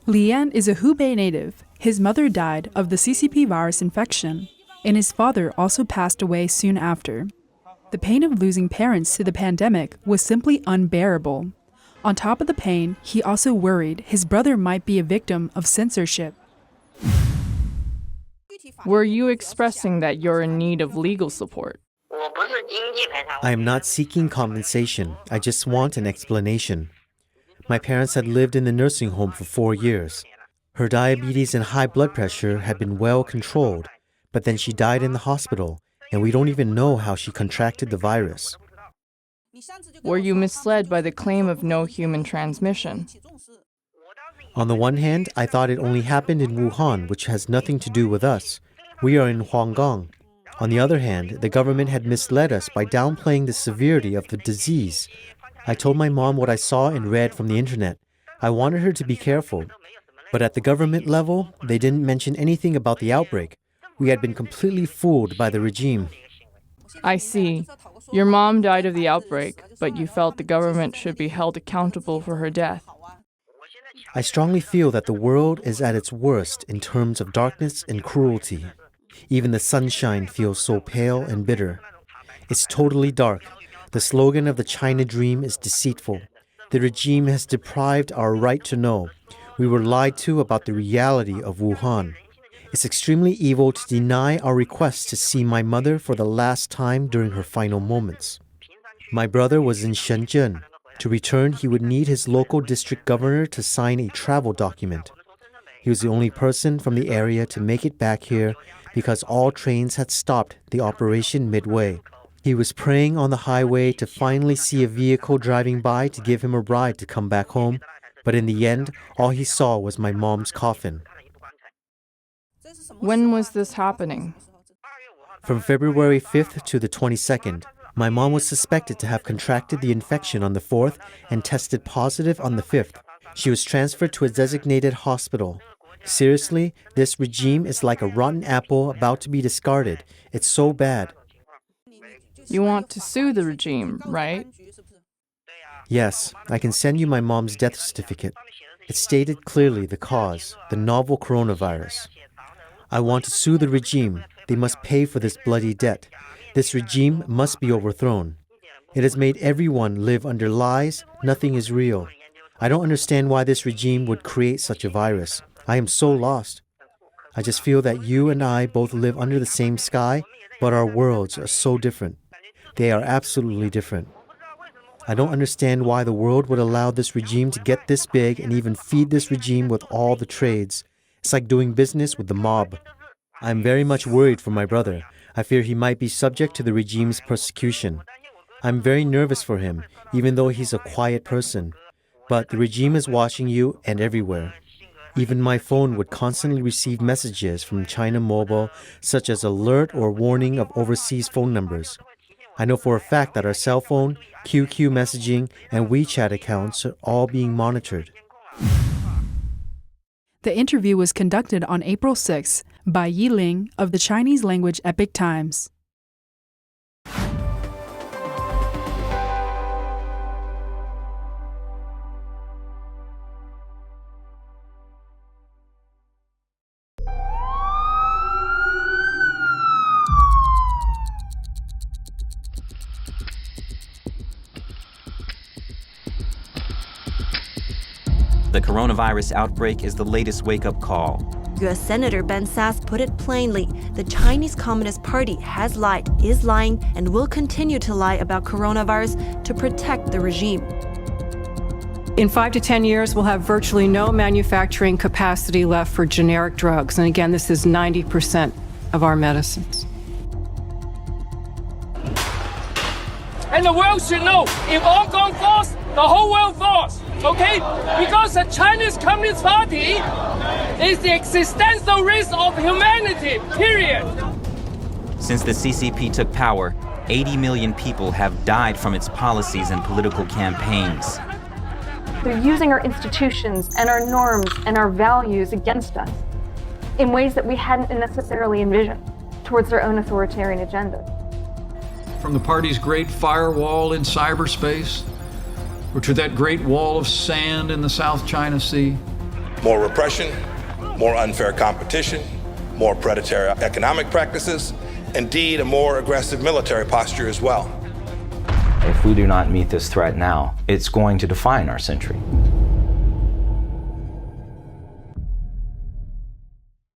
LiAn is a Hubei native. His mother died of the CCP virus infection, and his father also passed away soon after. The pain of losing parents to the pandemic was simply unbearable. On top of the pain, he also worried his brother might be a victim of censorship. Were you expressing that you're in need of legal support? I am not seeking compensation. I just want an explanation. My parents had lived in the nursing home for 4 years. Her diabetes and high blood pressure had been well controlled, but then she died in the hospital, and we don't even know how she contracted the virus. Were you misled by the claim of no human transmission? On the one hand, I thought it only happened in Wuhan, which has nothing to do with us. We are in Huanggang. On the other hand, the government had misled us by downplaying the severity of the disease. I told my mom what I saw and read from the internet. I wanted her to be careful. But at the government level, they didn't mention anything about the outbreak. We had been completely fooled by the regime. I see. Your mom died of the outbreak, but you felt the government should be held accountable for her death. I strongly feel that the world is at its worst in terms of darkness and cruelty. Even the sunshine feels so pale and bitter. It's totally dark. The slogan of the China dream is deceitful. The regime has deprived our right to know. We were lied to about the reality of Wuhan. It's extremely evil to deny our request to see my mother for the last time during her final moments. My brother was in Shenzhen. To return, he would need his local district governor to sign a travel document. He was the only person from the area to make it back here because all trains had stopped the operation midway. He was praying on the highway to finally see a vehicle driving by to give him a ride to come back home, but in the end, all he saw was my mom's coffin. When was this happening? From February 5th to the 22nd, my mom was suspected to have contracted the infection on the 4th and tested positive on the 5th. She was transferred to a designated hospital. Seriously, this regime is like a rotten apple about to be discarded. It's so bad. You want to sue the regime, right? Yes, I can send you my mom's death certificate. It stated clearly the cause, the novel coronavirus. I want to sue the regime. They must pay for this bloody debt. This regime must be overthrown. It has made everyone live under lies. Nothing is real. I don't understand why this regime would create such a virus. I am so lost. I just feel that you and I both live under the same sky, but our worlds are so different. They are absolutely different. I don't understand why the world would allow this regime to get this big and even feed this regime with all the trades. It's like doing business with the mob. I'm very much worried for my brother. I fear he might be subject to the regime's persecution. I'm very nervous for him, even though he's a quiet person. But the regime is watching you and everywhere. Even my phone would constantly receive messages from China Mobile, such as alert or warning of overseas phone numbers. I know for a fact that our cell phone, QQ messaging, and WeChat accounts are all being monitored. The interview was conducted on April 6 by Yi Ling of the Chinese-language Epoch Times. The coronavirus outbreak is the latest wake-up call. U.S. Senator Ben Sasse put it plainly, the Chinese Communist Party has lied, is lying, and will continue to lie about coronavirus to protect the regime. In 5 to 10 years, we'll have virtually no manufacturing capacity left for generic drugs. And again, this is 90% of our medicines. And the world should know, if Hong Kong falls, the whole world falls, okay? Because the Chinese Communist Party is the existential risk of humanity, period. Since the CCP took power, 80 million people have died from its policies and political campaigns. They're using our institutions and our norms and our values against us in ways that we hadn't necessarily envisioned towards their own authoritarian agenda. From the party's great firewall in cyberspace, or to that great wall of sand in the South China Sea, more repression, more unfair competition, more predatory economic practices, indeed a more aggressive military posture as well. If we do not meet this threat now, it's going to define our century.